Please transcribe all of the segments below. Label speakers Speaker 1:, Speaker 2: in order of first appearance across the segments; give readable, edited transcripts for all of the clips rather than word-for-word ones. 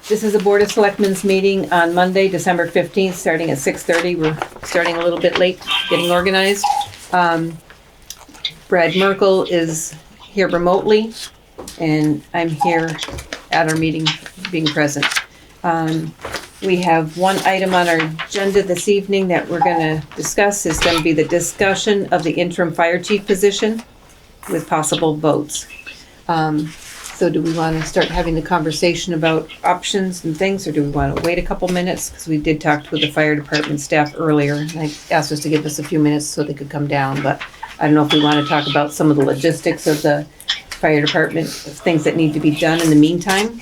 Speaker 1: This is a Board of Selectmen's meeting on Monday, December 15th, starting at 6:30. We're starting a little bit late, getting organized. Brad Merkel is here remotely, and I'm here at our meeting, being present. We have one item on our agenda this evening that we're going to discuss. Is going to be the discussion of the interim fire chief position with possible votes. So do we want to start having the conversation about options and things, or do we want to wait a couple minutes? Because we did talk to the fire department staff earlier, and they asked us to give us a few minutes so they could come down. But I don't know if we want to talk about some of the logistics of the fire department, things that need to be done in the meantime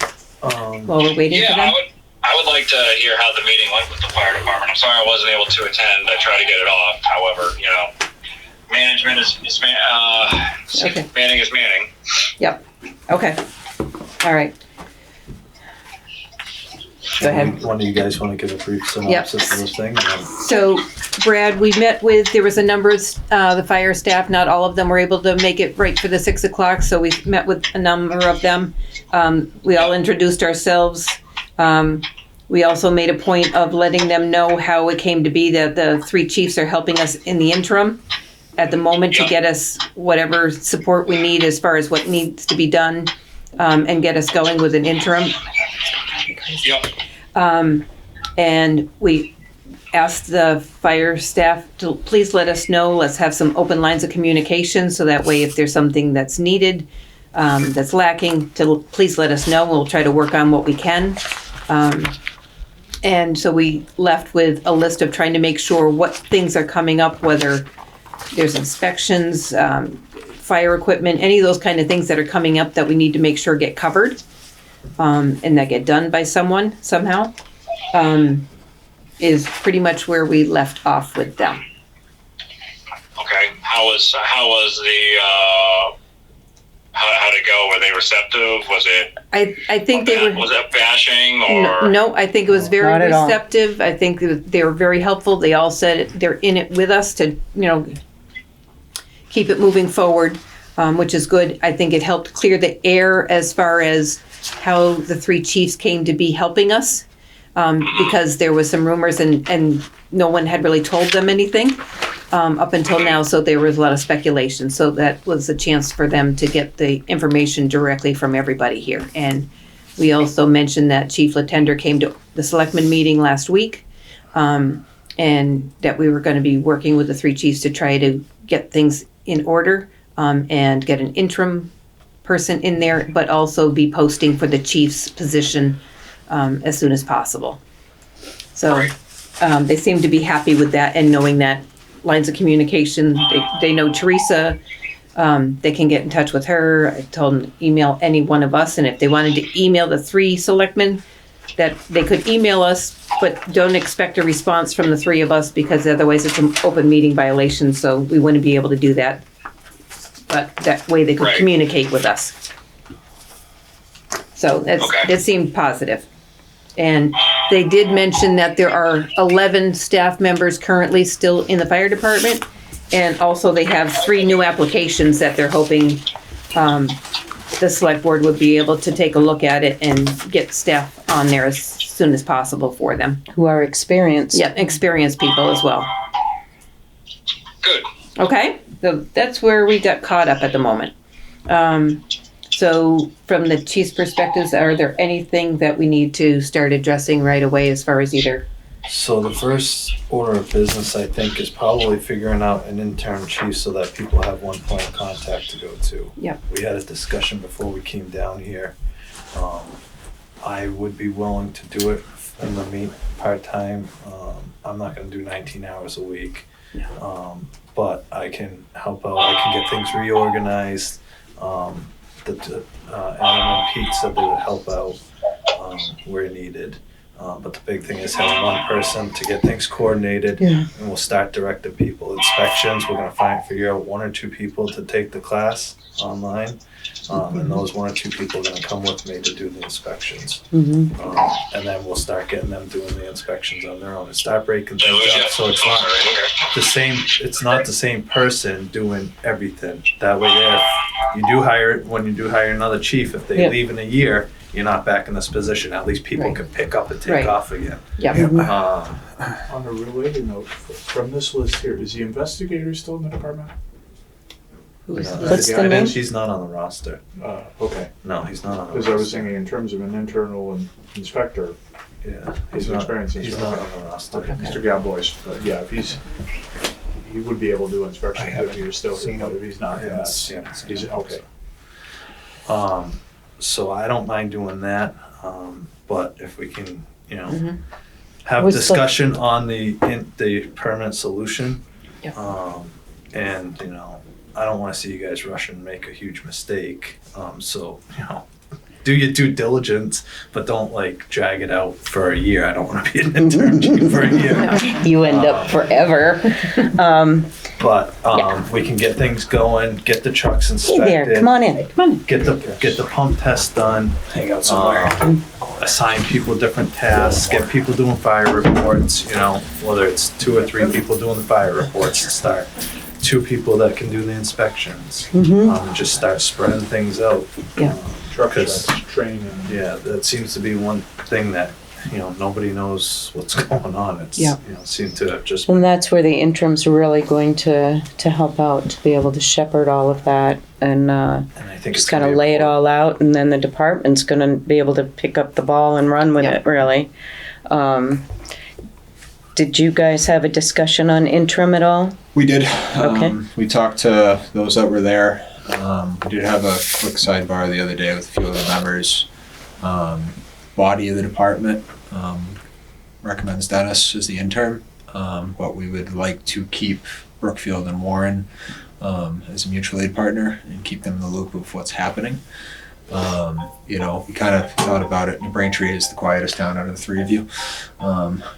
Speaker 1: while we're waiting for them.
Speaker 2: I would like to hear how the meeting went with the fire department. I'm sorry I wasn't able to attend. I tried to get it off. However, management is
Speaker 1: Okay.
Speaker 2: Manning is Manning.
Speaker 1: Yep. Okay. All right. Go ahead.
Speaker 3: One of you guys want to give a brief synopsis of this thing?
Speaker 1: So, Brad, we met with, there was a number of the fire staff, not all of them were able to make it right for the 6 o'clock, so we met with a number of them. We all introduced ourselves. We also made a point of letting them know how it came to be that the three chiefs are helping us in the interim at the moment to get us whatever support we need as far as what needs to be done, and get us going with an interim. And we asked the fire staff to please let us know. Let's have some open lines of communication so that way if there's something that's needed, that's lacking, to please let us know. We'll try to work on what we can. And so we left with a list of trying to make sure what things are coming up, whether there's inspections, fire equipment, any of those kind of things that are coming up that we need to make sure get covered, and that get done by someone somehow, is pretty much where we left off with them.
Speaker 2: Okay. How was the how'd it go? Were they receptive? Was it?
Speaker 1: I think they were.
Speaker 2: Was it bashing or?
Speaker 1: No, I think it was very
Speaker 4: Not at all.
Speaker 1: receptive. I think they were very helpful. They all said they're in it with us to, keep it moving forward, which is good. I think it helped clear the air as far as how the three chiefs came to be helping us, because there was some rumors and no one had really told them anything up until now, so there was a lot of speculation. So that was a chance for them to get the information directly from everybody here. And we also mentioned that Chief Latender came to the Selectmen meeting last week, and that we were going to be working with the three chiefs to try to get things in order, and get an interim person in there, but also be posting for the chief's position as soon as possible. So they seem to be happy with that, and knowing that lines of communication, they know Teresa, they can get in touch with her. I told them to email any one of us, and if they wanted to email the three selectmen, that they could email us, but don't expect a response from the three of us, because otherwise it's an open meeting violation, so we wouldn't be able to do that. But that way they could communicate with us. So that seemed positive. And they did mention that there are 11 staff members currently still in the fire department, and also they have 3 new applications that they're hoping the select board would be able to take a look at it and get staff on there as soon as possible for them.
Speaker 4: Who are experienced.
Speaker 1: Yeah, experienced people as well.
Speaker 2: Good.
Speaker 1: Okay, so that's where we got caught up at the moment. So from the chief's perspectives, are there anything that we need to start addressing right away as far as either?
Speaker 3: So the first order of business, I think, is probably figuring out an interim chief so that people have one point of contact to go to.
Speaker 1: Yep.
Speaker 3: We had a discussion before we came down here. I would be willing to do it in the part-time. I'm not gonna do 19 hours a week. But I can help out. I can get things reorganized. Adam and Pete said they would help out where needed. But the big thing is having one person to get things coordinated, and we'll start directing people. Inspections, we're gonna figure out 1 or 2 people to take the class online, and those 1 or 2 people are gonna come with me to do the inspections. And then we'll start getting them doing the inspections on their own and start breaking things up. So it's not the same. It's not the same person doing everything. That way, when you do hire another chief, if they leave in a year, you're not back in this position. At least people
Speaker 1: Right.
Speaker 3: can pick up and take
Speaker 1: Right.
Speaker 3: off again.
Speaker 1: Yeah.
Speaker 4: On a related note, from this list here, is the investigator still in the department?
Speaker 5: What's the
Speaker 4: guy
Speaker 5: name?
Speaker 3: He's not on the roster.
Speaker 4: Okay,
Speaker 3: No, he's not on the
Speaker 4: because I was
Speaker 3: roster.
Speaker 4: thinking in terms of an internal inspector,
Speaker 3: Yeah,
Speaker 4: his experience is.
Speaker 3: He's not on the roster.
Speaker 4: Mr. Gablois, but yeah, if he would be able to do inspections if he was still here, but if he's not, then that's, he's, okay.
Speaker 3: So I don't mind doing that, but if we can, have
Speaker 5: What's the-
Speaker 3: discussion on the permanent solution.
Speaker 1: Yeah.
Speaker 3: And, I don't wanna see you guys rush and make a huge mistake, so, do your due diligence, but don't like drag it out for a year. I don't wanna be an intern chief for a year.
Speaker 5: You end up forever.
Speaker 3: But, we can get things going, get the trucks
Speaker 5: Hey
Speaker 3: inspected.
Speaker 5: there, come on in.
Speaker 3: Get the pump test done.
Speaker 4: Hang out somewhere.
Speaker 3: Assign people different tasks, get people doing fire reports, whether it's 2 or 3 people doing the fire reports to start. 2 people that can do the inspections. And just start spreading things out.
Speaker 5: Yeah.
Speaker 4: Truck
Speaker 3: Because-
Speaker 4: checks, training.
Speaker 3: Yeah, that seems to be one thing that, nobody knows what's going on. It's,
Speaker 5: Yeah.
Speaker 3: seem to have just,
Speaker 5: And that's where the interim's really going to help out, to be able to shepherd all of that and
Speaker 3: and I think it's
Speaker 5: just kind of lay it all out, and then the department's going to be able to pick up the ball and run with
Speaker 1: Yeah.
Speaker 5: it, really. Did you guys have a discussion on interim at all?
Speaker 6: We did.
Speaker 5: Okay.
Speaker 6: We talked to those that were there. We did have a quick sidebar the other day with a few of the members. Body of the department recommends Dennis as the interim, but we would like to keep Brookfield and Warren as a mutual aid partner and keep them in the loop of what's happening. We kind of thought about it. New Braintree is the quietest town out of the 3 of you.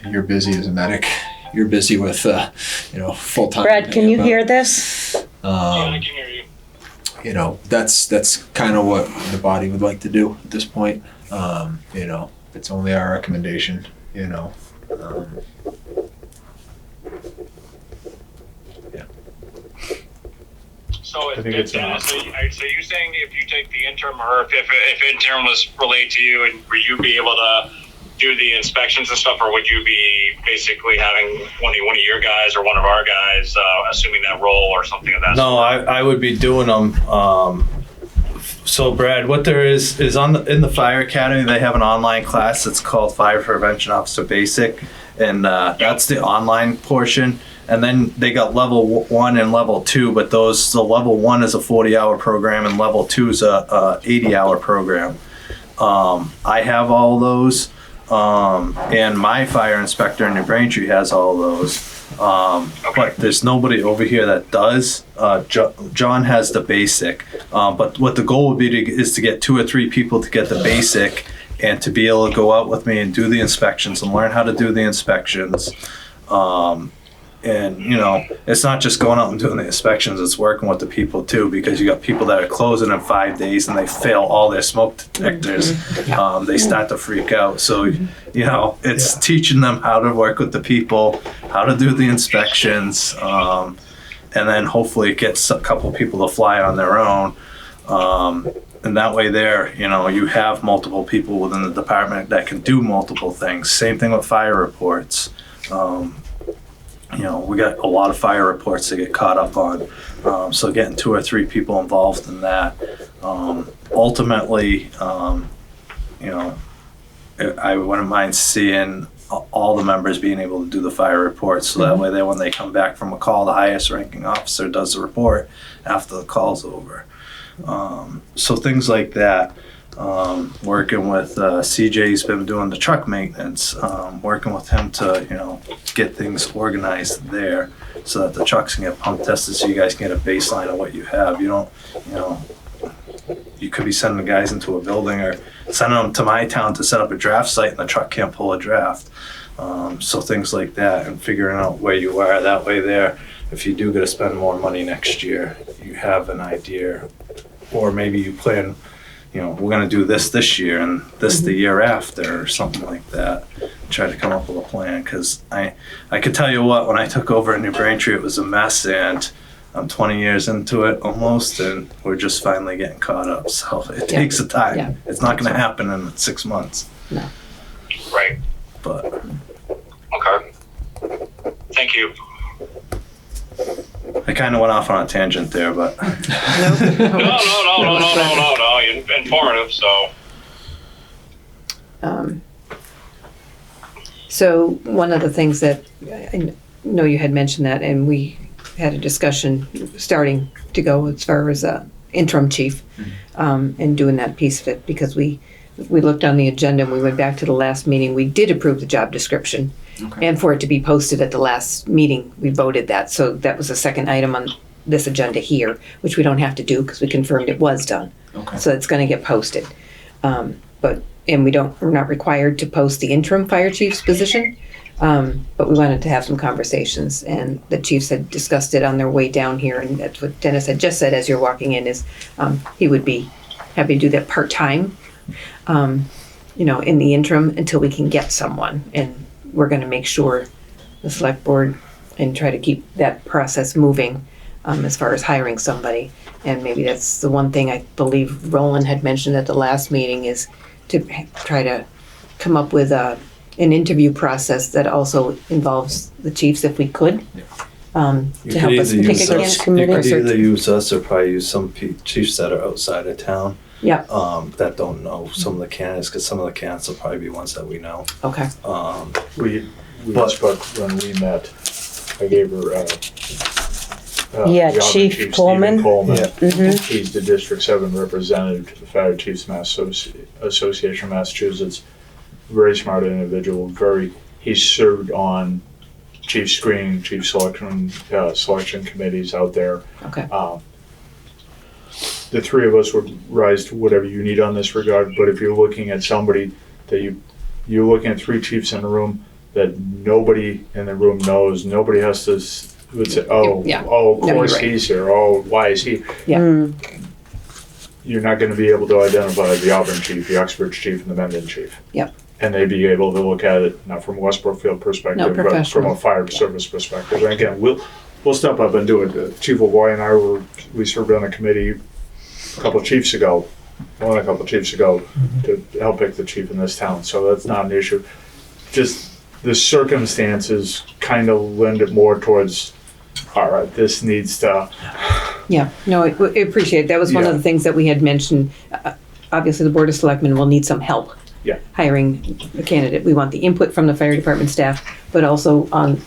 Speaker 6: You're busy as a medic. You're busy with, full-time.
Speaker 5: Brad, can you hear this?
Speaker 2: Yeah, I can hear you.
Speaker 6: That's kind of what the body would like to do at this point. It's only our recommendation,
Speaker 2: So,
Speaker 4: I think it's
Speaker 2: Dennis, so you saying if you take the interim, or if interim was relayed to you, and would you be able to do the inspections and stuff, or would you be basically having one of your guys or one of our guys assuming that role or something of that?
Speaker 3: no, I would be doing them. So Brad, what there is in the fire academy, they have an online class that's called Fire Prevention Officer Basic, and that's the online portion. And then they got level 1 and level 2, but the level 1 is a 40-hour program and level 2 is a 80-hour program. I have all those, and my fire inspector in New Braintree has all those. But there's nobody over here that does. John has the basic, but what the goal would be is to get 2 or 3 people to get the basic and to be able to go out with me and do the inspections and learn how to do the inspections. And it's not just going out and doing the inspections, it's working with the people too, because you got people that are closing in 5 days and they fail all their smoke detectors. They start to freak out. So, it's teaching them how to work with the people, how to do the inspections, and then hopefully it gets a couple people to fly on their own. And that way there, you have multiple people within the department that can do multiple things. Same thing with fire reports. We got a lot of fire reports to get caught up on. So getting 2 or 3 people involved in that. Ultimately, I wouldn't mind seeing all the members being able to do the fire reports. So that way when they come back from a call, the highest ranking officer does the report after the call's over. So things like that. Working with CJ's been doing the truck maintenance, working with him to get things organized there so that the trucks can get pump tested, so you guys can get a baseline of what you have. You don't you could be sending the guys into a building or sending them to my town to set up a draft site and the truck can't pull a draft. So things like that, and figuring out where you are. That way there, if you do get to spend more money next year, you have an idea. Or maybe you plan, we're going to do this year and this the year after, or something like that. Try to come up with a plan, because I could tell you what, when I took over in New Braintree, it was a mess, and I'm 20 years into it almost, and we're just finally getting caught up. So it takes a time.
Speaker 1: Yeah.
Speaker 3: It's not going to happen in 6 months.
Speaker 2: Right.
Speaker 3: But
Speaker 2: Okay. Thank you.
Speaker 3: I kind of went off on a tangent there, but
Speaker 2: No. Informative. So.
Speaker 1: So one of the things that I know you had mentioned that, and we had a discussion starting to go as far as interim chief, and doing that piece of it, because we looked on the agenda and we went back to the last meeting. We did approve the job description, and for it to be posted at the last meeting, we voted that. So that was the second item on this agenda here, which we don't have to do because we confirmed it was done.
Speaker 6: Okay.
Speaker 1: So it's going to get posted. We're not required to post the interim fire chief's position, but we wanted to have some conversations, and the chiefs had discussed it on their way down here, and that's what Dennis had just said as you're walking in, is he would be happy to do that part-time, in the interim until we can get someone, and we're going to make sure the select board and try to keep that process moving as far as hiring somebody. And maybe that's the one thing I believe Roland had mentioned at the last meeting, is to try to come up with an interview process that also involves the chiefs, if we could,
Speaker 3: you
Speaker 1: to help us pick a
Speaker 3: you
Speaker 1: candidate.
Speaker 3: could either use us or probably use some chiefs that are outside of town.
Speaker 1: Yeah.
Speaker 3: That don't know some of the candidates, because some of the candidates will probably be ones that we know.
Speaker 1: Okay.
Speaker 4: We
Speaker 3: But-
Speaker 4: spoke when we met. I gave her,
Speaker 5: Yeah,
Speaker 4: the
Speaker 5: Chief
Speaker 4: Chief
Speaker 5: Coleman.
Speaker 4: Stephen Coleman.
Speaker 3: Yeah.
Speaker 4: He's the District 7 representative to the Fire Chiefs Association of Massachusetts. Very smart individual. He's served on chief screening, chief selection committees out there.
Speaker 1: Okay.
Speaker 4: The three of us would rise to whatever you need on this regard, but if you're looking at somebody that you're looking at three chiefs in a room that nobody in the room knows, nobody has to would say, of
Speaker 1: Yeah.
Speaker 4: course
Speaker 1: you're right.
Speaker 4: he's here, why is he?
Speaker 1: Yeah.
Speaker 4: You're not gonna be able to identify the Auburn chief, the Uxbridge chief, and the Mendon chief.
Speaker 1: Yep.
Speaker 4: And they'd be able to look at it, not from a West Brookfield perspective, but from
Speaker 1: professional.
Speaker 4: a fire service perspective. And again, we'll step up and do it. Chief Lavoie and I we served on a committee a couple of chiefs ago, to help pick the chief in this town, so that's not an issue. Just the circumstances kind of lend it more towards, all right, this needs to.
Speaker 1: Yeah, no, I appreciate it. That was one of
Speaker 4: Yeah.
Speaker 1: the things that we had mentioned. Obviously, the Board of Selectmen will need some help hiring a candidate. We want the input from the fire department staff, but also on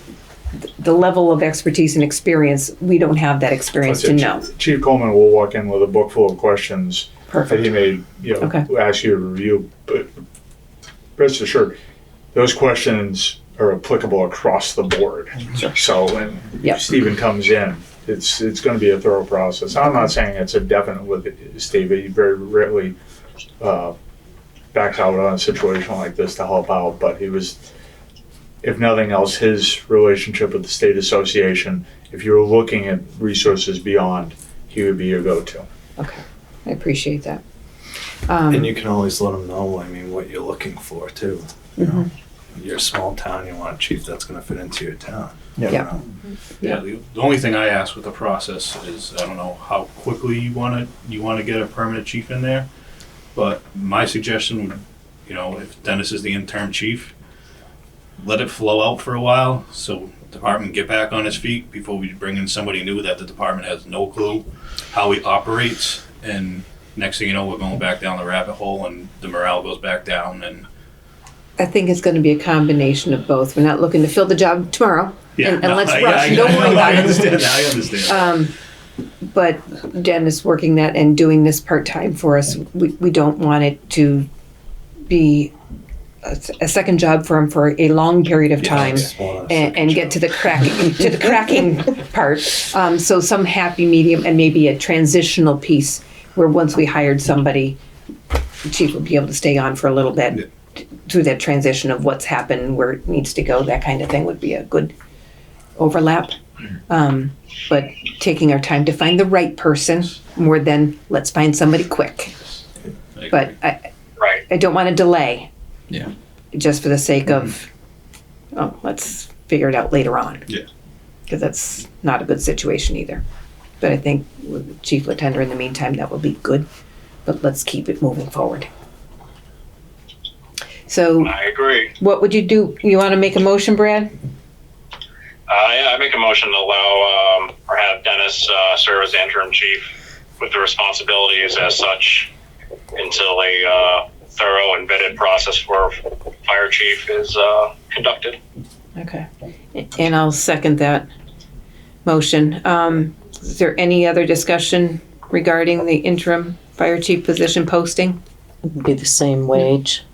Speaker 1: the level of expertise and experience. We don't have that experience to know.
Speaker 4: Chief Coleman will walk in with a book full of questions that he
Speaker 1: Perfect.
Speaker 4: may,
Speaker 1: Okay.
Speaker 4: ask you to review, but rest assured, those questions are applicable across the board. So when
Speaker 1: Yep.
Speaker 4: Stephen comes in, it's going to be a thorough process. I'm not saying it's a definite with Steve. He very rarely backs out on a situation like this to help out, but he was, if nothing else, his relationship with the state association, if you were looking at resources beyond, he would be your go-to.
Speaker 1: Okay, I appreciate that.
Speaker 3: And you can always let them know, what you're looking for too. You know, you're a small town, you want a chief that's gonna fit into your town.
Speaker 1: Yeah.
Speaker 7: Yeah, the only thing I ask with the process is, I don't know how quickly you wanna get a permanent chief in there, but my suggestion would, if Dennis is the interim chief, let it flow out for a while, so the department get back on its feet before we bring in somebody new that the department has no clue how he operates, and next thing you know, we're going back down the rabbit hole and the morale goes back down, and
Speaker 1: I think it's going to be a combination of both. We're not looking to fill the job tomorrow, and let's rush. Don't worry about
Speaker 7: I
Speaker 1: it.
Speaker 7: understand that, I understand.
Speaker 1: But Dennis working that and doing this part-time for us, we don't want it to be a second job for him for a long period of time, and get to the cracking part. So some happy medium and maybe a transitional piece where once we hired somebody, the chief would be able to stay on for a little bit through that transition of what's happened, where it needs to go. That kind of thing would be a good overlap. But taking our time to find the right person more than let's find somebody quick. But I don't want to delay.
Speaker 6: Yeah.
Speaker 1: Just for the sake of, let's figure it out later on.
Speaker 7: Yeah.
Speaker 1: Because that's not a good situation either. But I think with Chief Lieutenant in the meantime, that will be good. But let's keep it moving forward. So
Speaker 2: I agree.
Speaker 1: what would you do? You want to make a motion, Brad?
Speaker 2: Yeah, I make a motion to allow or have Dennis serve as the interim chief with the responsibilities as such until a thorough and vetted process for fire chief is conducted.
Speaker 1: Okay. And I'll second that motion. Is there any other discussion regarding the interim fire chief position posting?
Speaker 5: It'd be the same wage.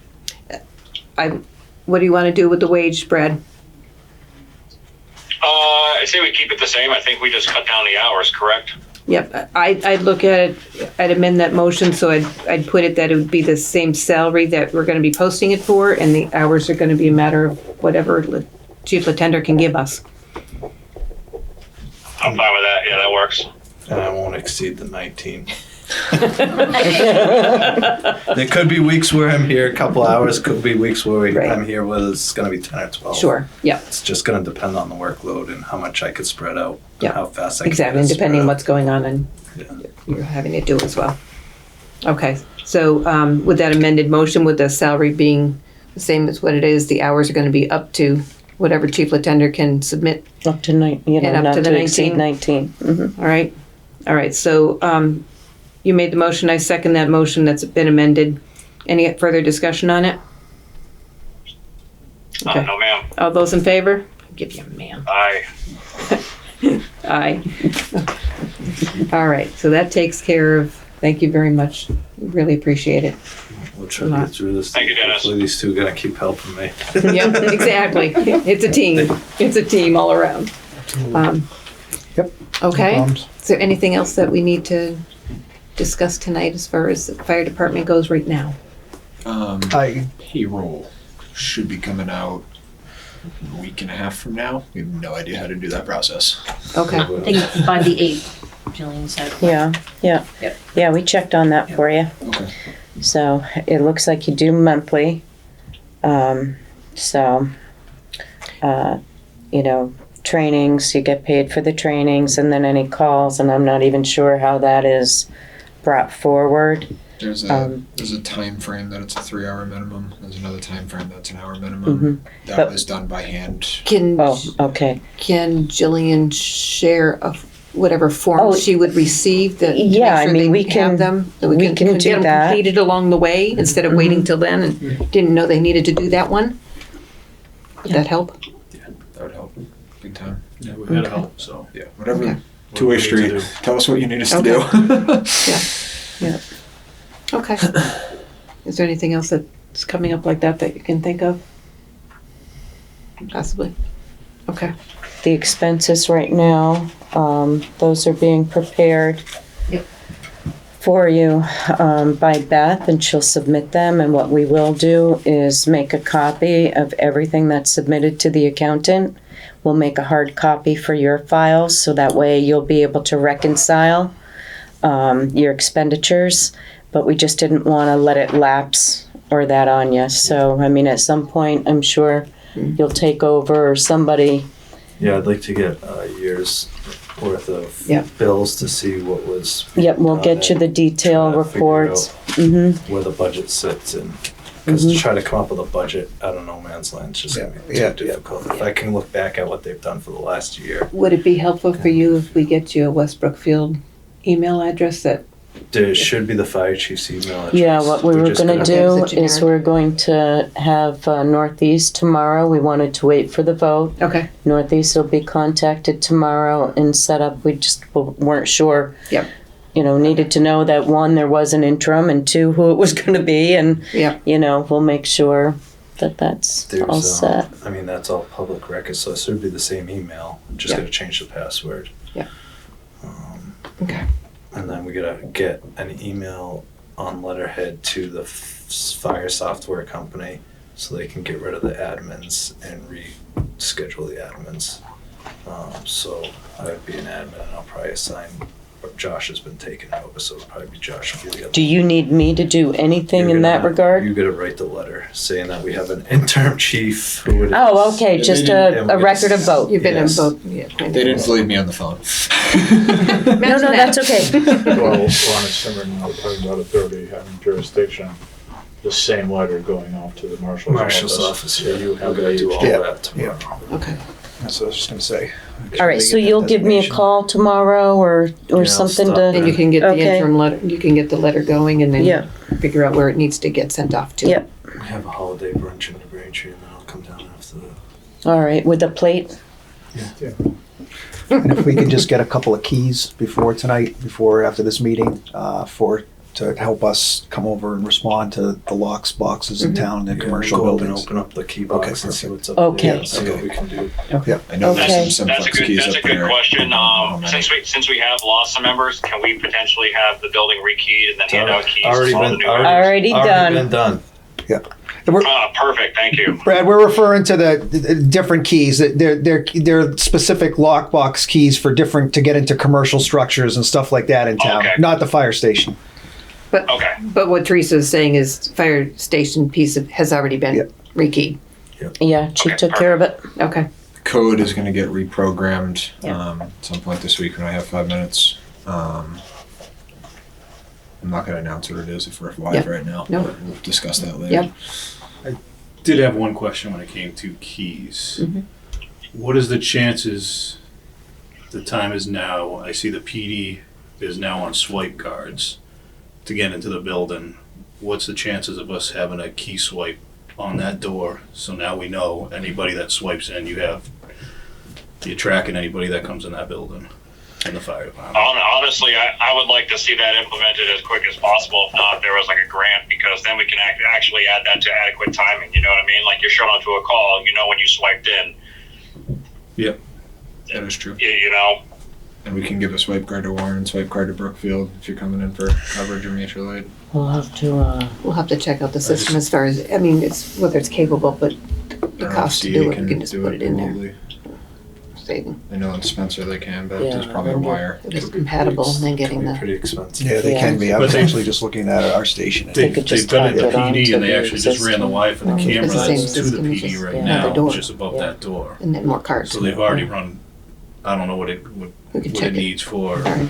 Speaker 1: What do you want to do with the wage, Brad?
Speaker 2: I say we keep it the same. I think we just cut down the hours, correct?
Speaker 1: Yep, I'd look at it, I'd amend that motion, so I'd put it that it would be the same salary that we're gonna be posting it for, and the hours are gonna be a matter of whatever Chief Lieutenant can give us.
Speaker 2: I'm fine with that. Yeah, that works.
Speaker 3: And I won't exceed the 19. There could be weeks where I'm here a couple hours, could be weeks where
Speaker 1: Right.
Speaker 3: I'm here where it's gonna be 10 or 12.
Speaker 1: Sure, yep,
Speaker 3: It's just gonna depend on the workload and how much I could spread out,
Speaker 1: Yeah.
Speaker 3: and how fast I can
Speaker 1: exactly,
Speaker 3: get
Speaker 1: and
Speaker 3: it
Speaker 1: depending on
Speaker 3: spread
Speaker 1: what's going on and
Speaker 3: Yeah.
Speaker 1: you're having to do as well. Okay, so with that amended motion, with the salary being the same as what it is, the hours are gonna be up to whatever Chief Lieutenant can submit,
Speaker 5: Up to
Speaker 1: And up
Speaker 5: not
Speaker 1: to the
Speaker 5: to exceed
Speaker 1: 19?
Speaker 5: 19.
Speaker 1: all right? All right, so you made the motion, I second that motion that's been amended. Any further discussion on it? Okay.
Speaker 2: No, ma'am.
Speaker 1: All those in favor? I'll give you a man.
Speaker 2: Aye.
Speaker 1: Aye. All right, so that takes care of, thank you very much. Really appreciate it.
Speaker 3: We'll try to get through this.
Speaker 2: Thank you, Dennis.
Speaker 3: Hopefully these two are gonna keep helping me.
Speaker 1: Yep, exactly. It's a team. It's a team all around.
Speaker 8: Yep.
Speaker 1: Okay.
Speaker 8: No
Speaker 1: Is there anything else that we need to discuss tonight as far as the fire department goes right now?
Speaker 6: Payroll should be coming out a week and a half from now. We have no idea how to do that process.
Speaker 1: Okay.
Speaker 9: I think it's by the 8th, Jillian said.
Speaker 5: Yeah, yeah.
Speaker 9: Yep.
Speaker 5: Yeah, we checked on that for you.
Speaker 6: Okay.
Speaker 5: So it looks like you do monthly. You know, trainings, you get paid for the trainings, and then any calls, and I'm not even sure how that is brought forward.
Speaker 6: There's a time frame that it's a 3-hour minimum. There's another time frame that's an hour minimum.
Speaker 5: Mhm.
Speaker 6: That
Speaker 5: But-
Speaker 6: was done by hand.
Speaker 1: Can
Speaker 5: Oh, okay.
Speaker 1: can Jillian share of whatever
Speaker 5: Oh,
Speaker 1: forms she would receive that to make
Speaker 5: yeah, I
Speaker 1: sure
Speaker 5: mean,
Speaker 1: they
Speaker 5: we
Speaker 1: have
Speaker 5: can-
Speaker 1: them? That
Speaker 5: we can
Speaker 1: get
Speaker 5: do
Speaker 1: them
Speaker 5: that.
Speaker 1: completed along the way instead of waiting till then and didn't know they needed to do that one? Would that help?
Speaker 6: That would help big time.
Speaker 7: Yeah, we gotta help, so.
Speaker 6: Yeah, whatever.
Speaker 1: Okay.
Speaker 6: Two-way
Speaker 7: What do we need
Speaker 6: street.
Speaker 7: to do?
Speaker 6: Tell us what you need us
Speaker 1: Okay.
Speaker 6: to do.
Speaker 1: Okay. Is there anything else that's coming up like that you can think of? Possibly. Okay.
Speaker 5: The expenses right now, those are being prepared
Speaker 1: Yep.
Speaker 5: for you by Beth, and she'll submit them. And what we will do is make a copy of everything that's submitted to the accountant. We'll make a hard copy for your files, so that way you'll be able to reconcile your expenditures. But we just didn't want to let it lapse or that on you. So, I mean, at some point, I'm sure you'll take over, or somebody.
Speaker 3: Yeah, I'd like to get a year's worth of
Speaker 1: Yeah.
Speaker 3: bills to see what was.
Speaker 5: Yep, we'll
Speaker 3: done
Speaker 5: get you the
Speaker 3: and
Speaker 5: detail
Speaker 3: try to figure
Speaker 5: reports.
Speaker 3: out
Speaker 5: Mm-hmm.
Speaker 3: Where the budget sits, and because to try to come up with a budget out of no man's land is just gonna be too difficult. If I can look back at what they've done for the last year,
Speaker 1: Would it be helpful for you if we get you a West Brookfield email address that,
Speaker 3: there should be the fire chief's email address.
Speaker 5: Yeah, what we
Speaker 3: They're
Speaker 5: were
Speaker 3: just
Speaker 5: gonna
Speaker 1: Okay,
Speaker 5: do
Speaker 1: it's a
Speaker 5: is
Speaker 1: generic.
Speaker 5: we're going to have Northeast tomorrow. We wanted to wait for the vote.
Speaker 1: okay,
Speaker 5: Northeast will be contacted tomorrow and set up. We just weren't sure.
Speaker 1: Yep.
Speaker 5: You know, needed to know that, one, there was an interim, and two, who it was gonna be, and,
Speaker 1: Yep.
Speaker 5: you know, we'll make sure that that's
Speaker 3: There's,
Speaker 5: all set.
Speaker 3: I mean, that's all public record, so it should be the same email. Just
Speaker 1: Yeah.
Speaker 3: gotta change the password.
Speaker 1: Yeah. Okay.
Speaker 3: And then we gotta get an email on letterhead to the fire software company so they can get rid of the admins and reschedule the admins. So I'd be an admin, and I'll probably assign Josh has been taking over, so it'll probably be Josh will be the other.
Speaker 5: Do you need me to do anything in that regard?
Speaker 3: You gotta write the letter saying that we have an interim chief who it is.
Speaker 5: Oh, okay, just a record of vote.
Speaker 1: You've been in
Speaker 3: Yes.
Speaker 1: both, yeah. kind
Speaker 6: They
Speaker 1: of.
Speaker 6: didn't believe me on the phone.
Speaker 5: No, no, that's okay.
Speaker 4: Well, on a similar note, talking about authority having jurisdiction, the same letter going off to the
Speaker 3: Marshal's office,
Speaker 4: So you
Speaker 3: We're
Speaker 4: have
Speaker 3: gonna do all
Speaker 8: Yeah.
Speaker 3: that tomorrow.
Speaker 1: Okay.
Speaker 8: That's what I was just gonna say.
Speaker 5: All right, so you'll give me a call tomorrow or
Speaker 3: I'll
Speaker 5: something
Speaker 3: stop
Speaker 5: to,
Speaker 1: And you can get the
Speaker 5: Okay.
Speaker 1: interim letter, you can get the letter going and
Speaker 5: yeah,
Speaker 1: then figure out where it needs to get sent off to.
Speaker 5: Yep.
Speaker 3: We have a holiday brunch in the Braintree and then I'll come down after that.
Speaker 5: all right, with a plate?
Speaker 8: And if we could just get a couple of keys before tonight, after this meeting, to help us come over and respond to the locks, boxes in town, the
Speaker 3: Yeah,
Speaker 8: commercial
Speaker 3: we'll go up and
Speaker 8: buildings.
Speaker 3: open up the key box and see what's up
Speaker 5: Okay.
Speaker 3: there and see what we can do.
Speaker 6: I know there's
Speaker 5: Okay.
Speaker 6: some
Speaker 2: That's a
Speaker 6: simplex
Speaker 2: good,
Speaker 6: keys
Speaker 2: that's a
Speaker 6: up
Speaker 2: good
Speaker 6: there.
Speaker 2: question. Since we have lost some members, can we potentially have the building rekeyed and then hand out keys
Speaker 3: Already
Speaker 2: to all the
Speaker 3: been-
Speaker 2: new
Speaker 3: already-
Speaker 2: members?
Speaker 5: Already
Speaker 3: Already
Speaker 5: done.
Speaker 3: been done.
Speaker 2: Perfect, thank you.
Speaker 8: Brad, we're referring to the different keys. They're specific lockbox keys for different to get into commercial structures and stuff like that in town.
Speaker 2: Okay.
Speaker 8: Not the fire station.
Speaker 2: Okay,
Speaker 1: But what Teresa is saying is fire station has already been
Speaker 8: Yep.
Speaker 1: rekeyed.
Speaker 5: Yeah, she
Speaker 2: Okay,
Speaker 5: took care of it.
Speaker 1: Okay.
Speaker 6: Code is gonna get reprogrammed,
Speaker 5: Yeah.
Speaker 6: at some point this week when I have 5 minutes. I'm not gonna announce what it is if we're live
Speaker 1: Yep.
Speaker 6: right now.
Speaker 1: No.
Speaker 6: But we'll discuss that later.
Speaker 1: Yep.
Speaker 7: Did have one question when it came to keys.
Speaker 1: Mhm.
Speaker 7: What is the chances, the time is now, I see the PD is now on swipe cards to get into the building. What's the chances of us having a key swipe on that door? So now we know anybody that swipes in, you're tracking anybody that comes in that building in the fire department.
Speaker 2: honestly, I would like to see that implemented as quick as possible. If not, there was like a grant, because then we can actually add that to adequate timing. You know what I mean? Like you're shown onto a call, you know when you swiped in.
Speaker 6: That is true.
Speaker 2: You know.
Speaker 6: And we can give a swipe card to Warren, swipe card to Brookfield if you're coming in for coverage or mutual aid.
Speaker 5: We'll have to,
Speaker 1: check out the system as far as, I mean, it's whether it's capable, but the cost to do it, we can just put it in there. Saving.
Speaker 6: I know in Spencer they can, but
Speaker 5: Yeah,
Speaker 6: there's probably a
Speaker 5: I wonder.
Speaker 6: wire.
Speaker 1: If it's compatible and then getting
Speaker 3: Can be
Speaker 1: the,
Speaker 3: pretty expensive.
Speaker 8: Yeah, they
Speaker 5: Yeah.
Speaker 8: can be. I
Speaker 7: But
Speaker 8: was
Speaker 7: they-
Speaker 8: actually just looking at our station.
Speaker 5: They could just
Speaker 7: They've done it
Speaker 5: tack
Speaker 7: at
Speaker 5: it
Speaker 7: the
Speaker 5: on
Speaker 7: PD
Speaker 5: to
Speaker 7: and they
Speaker 5: the
Speaker 7: actually just ran the wire for the
Speaker 5: existing-
Speaker 7: camera
Speaker 1: It's the same
Speaker 7: that's to the
Speaker 1: system,
Speaker 7: PD
Speaker 1: just
Speaker 7: right
Speaker 1: another
Speaker 7: now,
Speaker 1: door.
Speaker 7: just above that door.
Speaker 1: and then more cards.
Speaker 7: So they've already run, I don't know what it
Speaker 1: We could check it.
Speaker 7: needs for,
Speaker 1: All right.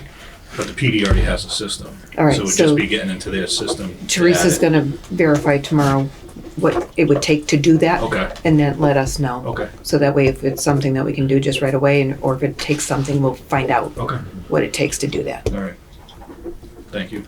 Speaker 7: but the PD already has a system.
Speaker 1: All right,
Speaker 7: So it would
Speaker 1: so
Speaker 7: just be getting into their system. to
Speaker 1: Teresa's
Speaker 7: add it.
Speaker 1: gonna verify tomorrow what it would take to do that.
Speaker 7: Okay,
Speaker 1: And then let us know.
Speaker 7: okay,
Speaker 1: So that way, if it's something that we can do just right away, and or if it takes something, we'll find out
Speaker 7: okay,
Speaker 1: what it takes to do that.
Speaker 7: all right. Thank you.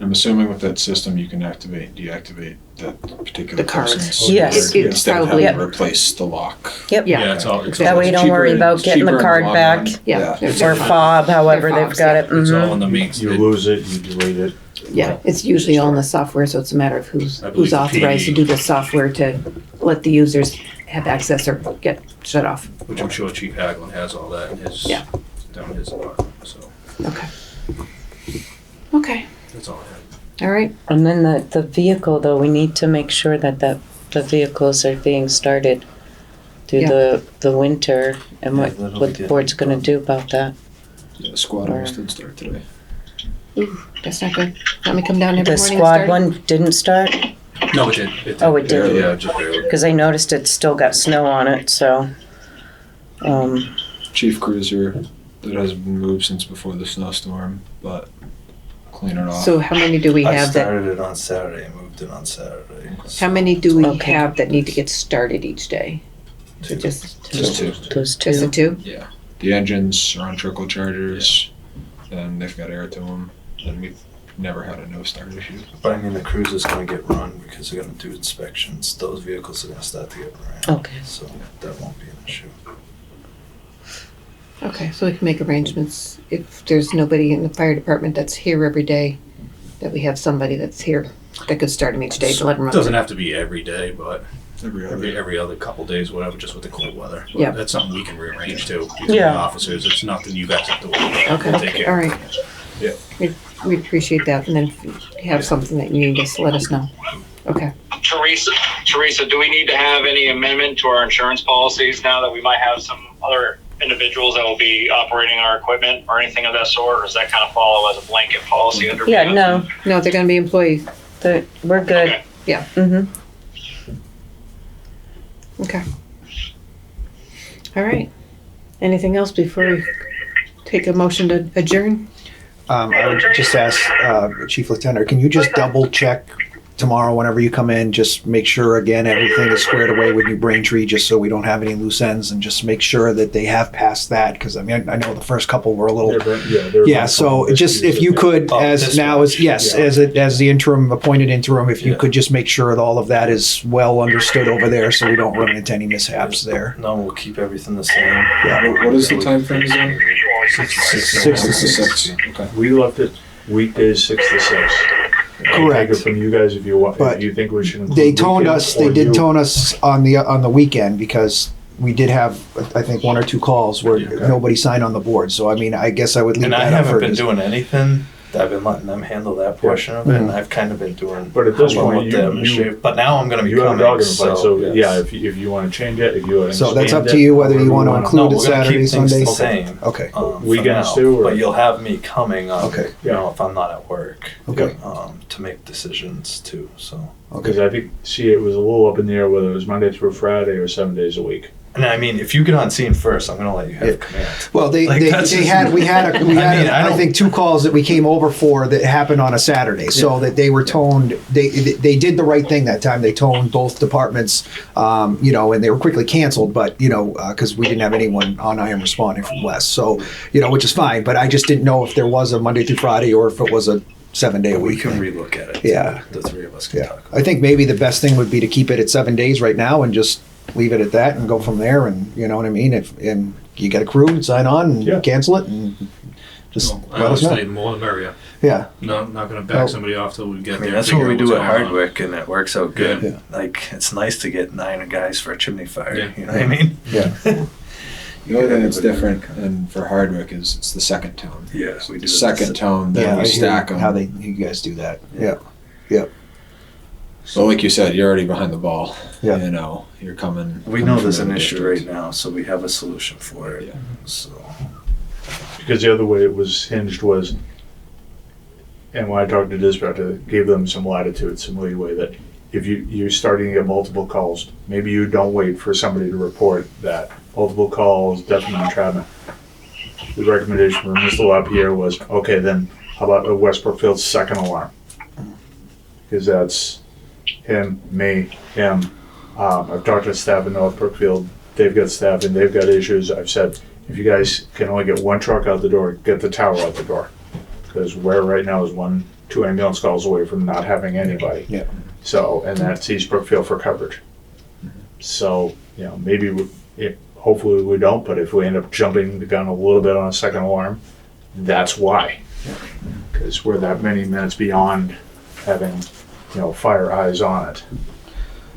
Speaker 6: I'm assuming with that system you can deactivate that particular
Speaker 1: The cards.
Speaker 6: person's
Speaker 5: Yes.
Speaker 6: card
Speaker 1: It's
Speaker 6: instead of
Speaker 1: probably-
Speaker 6: having to replace the lock.
Speaker 5: Yep.
Speaker 1: Yeah.
Speaker 7: It's all,
Speaker 5: That way you don't worry about getting the card back.
Speaker 1: Yeah.
Speaker 5: Or fob, however
Speaker 1: They're
Speaker 5: they've
Speaker 1: fobs,
Speaker 5: got
Speaker 1: yeah.
Speaker 5: it.
Speaker 7: it's all
Speaker 5: Mhm.
Speaker 7: on the main.
Speaker 4: You lose it, you delete it.
Speaker 1: Yeah, it's usually all in the software, so it's a matter of who's
Speaker 7: I believe the
Speaker 1: authorized to
Speaker 7: PD
Speaker 1: do the software to let the users have access or get shut off.
Speaker 7: Which I'm sure Chief Haglund has all that in his,
Speaker 1: Yeah.
Speaker 7: down in his department, so
Speaker 1: Okay. Okay,
Speaker 7: that's all I have.
Speaker 1: all right.
Speaker 5: And then the vehicle, though, we need to make sure that the vehicles are being started through
Speaker 1: Yeah.
Speaker 5: the winter and
Speaker 3: Yeah,
Speaker 5: what
Speaker 3: that'll
Speaker 5: the
Speaker 3: be good.
Speaker 5: board's gonna do about that.
Speaker 6: Yeah, the squad almost did start today.
Speaker 1: Ooh, that's not good. Let me come down every
Speaker 5: The
Speaker 1: morning and
Speaker 5: squad
Speaker 1: start.
Speaker 5: one didn't start,
Speaker 7: No, it did.
Speaker 5: Oh, it did?
Speaker 7: Yeah, just barely.
Speaker 5: because I noticed it's still got snow on it, so.
Speaker 6: Chief Cruiser that hasn't been moved since before the snowstorm, but clean it off.
Speaker 1: So how many do we
Speaker 3: I
Speaker 1: have that,
Speaker 3: started it on Saturday and moved it on Saturday.
Speaker 1: how many do we
Speaker 5: Okay.
Speaker 1: have that need to get started each day? So just
Speaker 6: Just two.
Speaker 5: Those
Speaker 1: the
Speaker 5: two.
Speaker 1: two?
Speaker 6: Yeah. The engines are on trickle chargers, and they've got air to them, and we've never had a no start issue.
Speaker 3: But I mean, the cruiser's gonna get run because they're gonna do inspections. Those vehicles are gonna start to get ran.
Speaker 5: Okay.
Speaker 3: So that won't be an issue.
Speaker 1: Okay, so we can make arrangements if there's nobody in the fire department that's here every day, that we have somebody that's here that could start them each day to let them run.
Speaker 7: Doesn't have to be every day, but
Speaker 6: Every other.
Speaker 7: every other couple days, whatever, just with the cold weather. But
Speaker 1: Yeah.
Speaker 7: that's something we can rearrange too. Between
Speaker 5: Yeah.
Speaker 7: the officers, it's nothing you guys have to worry about. We'll take
Speaker 1: Okay,
Speaker 7: care
Speaker 1: all
Speaker 7: of it.
Speaker 1: right.
Speaker 6: Yeah.
Speaker 1: We appreciate that, and then if you have something that you need, just let us know. Okay.
Speaker 2: Teresa, do we need to have any amendment to our insurance policies now that we might have some other individuals that will be operating our equipment or anything of that sort, or does that kind of follow as a blanket policy under?
Speaker 5: Yeah, no,
Speaker 1: No, they're gonna be employees.
Speaker 5: we're good.
Speaker 2: Okay.
Speaker 1: Yeah.
Speaker 5: Mm-hmm.
Speaker 1: Okay. All right. Anything else before we take a motion to adjourn?
Speaker 8: I would just ask, Chief Lieutenant, can you just double check tomorrow whenever you come in, just make sure again, everything is squared away with New Braintree, just so we don't have any loose ends, and just make sure that they have passed that, because I mean, I know the first couple were a little, yeah, so just if you could, as now as, yes, as the interim, appointed interim, if you could just make sure that all of that is well understood over there, so we don't run into any mishaps there.
Speaker 3: No, we'll keep everything the same.
Speaker 6: What is the time frame again? 6 to 6. Okay.
Speaker 4: We left it weekdays 6 to 6.
Speaker 8: Correct.
Speaker 4: Take it from you guys if you want,
Speaker 8: But
Speaker 4: if you think we should include
Speaker 8: They toned
Speaker 4: weekends,
Speaker 8: us, they
Speaker 4: or
Speaker 8: did
Speaker 4: you.
Speaker 8: tone us on the weekend, because we did have, I think, 1 or 2 calls where nobody signed on the board, so I mean, I guess I would leave
Speaker 3: And
Speaker 8: that
Speaker 3: I
Speaker 8: up
Speaker 3: haven't
Speaker 8: for.
Speaker 3: been doing anything. I've been letting them handle that portion of it, and I've kind of been doing.
Speaker 4: But at this
Speaker 3: helping
Speaker 4: point,
Speaker 3: with the administrative- but now I'm going to be
Speaker 4: You have a
Speaker 3: coming.
Speaker 4: dog in the fight, so
Speaker 3: yes.
Speaker 4: yeah, if you want to change it, if you want to
Speaker 8: So that's up
Speaker 4: expand
Speaker 8: to
Speaker 4: it,
Speaker 8: you whether you
Speaker 4: however
Speaker 8: want to
Speaker 3: No,
Speaker 8: include it
Speaker 3: we're gonna
Speaker 8: Saturday,
Speaker 3: keep things
Speaker 8: Sunday.
Speaker 3: the same.
Speaker 8: Okay,
Speaker 3: for
Speaker 4: Weekends
Speaker 3: now,
Speaker 4: too, or-
Speaker 3: but you'll have me coming on.
Speaker 8: Okay.
Speaker 3: You know, if I'm not at work.
Speaker 8: Okay.
Speaker 3: To make decisions too. So.
Speaker 4: Because I think, it was a little up in the air whether it was Monday through Friday or 7 days a week.
Speaker 3: And I mean, if you get on scene first, I'm going to let you have command.
Speaker 8: well,
Speaker 3: Like, that's
Speaker 8: we
Speaker 3: just-
Speaker 8: had
Speaker 3: I
Speaker 8: I
Speaker 3: don't-
Speaker 8: think 2 calls that we came over for that happened on a Saturday, so that they were toned, they did the right thing that time, they toned both departments, you know, and they were quickly canceled, but, you know, because we didn't have anyone on IM responding from West, so, you know, which is fine, but I just didn't know if there was a Monday through Friday or if it was a 7-day a
Speaker 3: We
Speaker 8: week
Speaker 3: can
Speaker 8: thing.
Speaker 3: relook at it.
Speaker 8: Yeah.
Speaker 3: The 3 of us can
Speaker 8: Yeah,
Speaker 3: talk.
Speaker 8: I think maybe the best thing would be to keep it at 7 days right now and just leave it at that and go from there, and you know what I mean? And you get a crew, sign on
Speaker 4: Yeah.
Speaker 8: and cancel it, and just
Speaker 7: I
Speaker 8: let us
Speaker 7: always
Speaker 8: know.
Speaker 7: say more the merrier.
Speaker 8: Yeah,
Speaker 7: No, I'm not gonna back
Speaker 8: Well,
Speaker 7: somebody off till we get
Speaker 3: I
Speaker 7: there.
Speaker 3: mean, that's
Speaker 7: figure
Speaker 3: what we
Speaker 7: out
Speaker 3: do
Speaker 7: what's
Speaker 3: at
Speaker 7: going on.
Speaker 3: Hardwick, and it works out good.
Speaker 8: Yeah.
Speaker 3: Like, it's nice to get 9 guys for a chimney fire.
Speaker 7: Yeah.
Speaker 3: You know what I mean?
Speaker 8: yeah.
Speaker 6: The only thing that's different and for Hardwick is it's the second tone.
Speaker 3: Yeah, we do.
Speaker 6: Second tone, then
Speaker 8: Yeah,
Speaker 6: we
Speaker 8: I
Speaker 6: stack
Speaker 8: hear
Speaker 6: them.
Speaker 8: how you guys do that. Yeah,
Speaker 6: So like you said, you're already behind the ball.
Speaker 8: Yeah.
Speaker 6: You know, you're coming.
Speaker 3: We
Speaker 6: coming
Speaker 3: know
Speaker 6: from
Speaker 3: there's
Speaker 6: the
Speaker 3: an issue
Speaker 6: district.
Speaker 3: right now, so we have a solution for it.
Speaker 6: Yeah.
Speaker 3: So.
Speaker 4: Because the other way it was hinged was, and when I talked to dispatcher, gave them some latitude, some leeway, that if you're starting to get multiple calls, maybe you don't wait for somebody to report that multiple calls, definite entrapment. The recommendation from Mr. LaPierre was, okay, then how about a West Brookfield's second alarm? Because that's him, me, him. I've talked to staff in North Brookfield. They've got staff and they've got issues. I've said, if you guys can only get 1 truck out the door, get the tower out the door. Because where right now is 2 ambulance calls away from not having anybody.
Speaker 8: Yeah.
Speaker 4: So, and that's East Brookfield for coverage. So, you know, maybe, hopefully we don't, but if we end up jumping the gun a little bit on a second alarm, that's why. Because we're that many minutes beyond having, you know, fire eyes on it.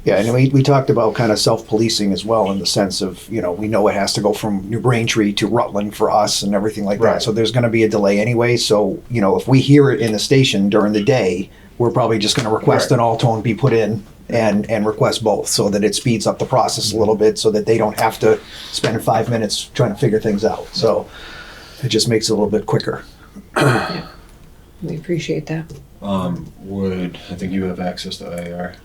Speaker 8: Yeah, and we talked about kind of self-policing as well, in the sense of, you know, we know it has to go from New Braintree to Rutland for us and everything like that.
Speaker 4: Right.
Speaker 8: So there's going to be a delay anyway. So, you know, if we hear it in the station during the day, we're probably just going to request
Speaker 4: Right.
Speaker 8: an all-tone be put in and request both, so that it speeds up the process a little bit, so that they don't have to spend 5 minutes trying to figure things out. So it just makes it a little bit quicker.
Speaker 1: We appreciate that.
Speaker 6: I think you have access to IAR?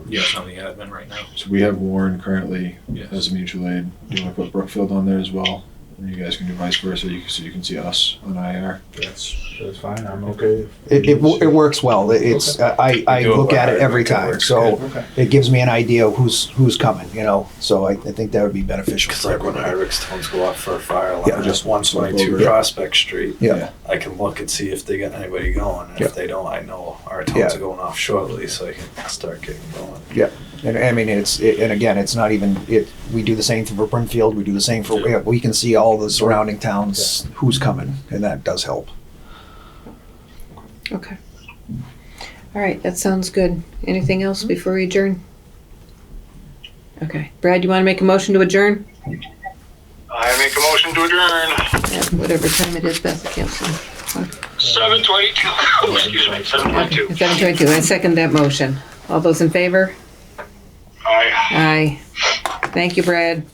Speaker 7: Yes, I'm the admin right now.
Speaker 6: So we have Warren currently
Speaker 7: Yes.
Speaker 6: as a mutual aid. Do you want to put Brookfield on there as well? And you guys can do vice versa, so you can see us on IAR.
Speaker 4: That's fine, I'm okay.
Speaker 8: It works well. It's I
Speaker 3: do it
Speaker 8: look
Speaker 3: by
Speaker 8: at it every
Speaker 3: Hardwick, it
Speaker 8: time,
Speaker 3: works
Speaker 8: so
Speaker 3: good.
Speaker 4: Okay.
Speaker 8: it gives me an idea of who's coming, you know. So I think that would be beneficial.
Speaker 3: Because
Speaker 8: for
Speaker 3: like when
Speaker 8: everybody.
Speaker 3: Hardwick's tones go off for a fire alarm,
Speaker 8: Yeah.
Speaker 3: just 122
Speaker 6: Yeah.
Speaker 3: Prospect Street,
Speaker 8: Yeah.
Speaker 3: I can look and see if they got anybody going. And
Speaker 8: Yeah.
Speaker 3: if they don't, I know our tones
Speaker 8: Yeah.
Speaker 3: are going off shortly, so I can start getting going.
Speaker 8: Yeah, and I mean and again, it's not even it. We do the same for Brookfield. We do the same for we can see all the surrounding towns who's coming, and that does help.
Speaker 1: Okay. All right, that sounds good. Anything else before we adjourn? Okay. Brad, you want to make a motion to adjourn?
Speaker 2: I make a motion to adjourn.
Speaker 1: Yeah, whatever time it is, Beth, I can't see.
Speaker 2: 7:22. Excuse me, 7:22.
Speaker 1: 7:22. I second that motion. All those in favor?
Speaker 2: Aye.
Speaker 1: Aye. Thank you, Brad.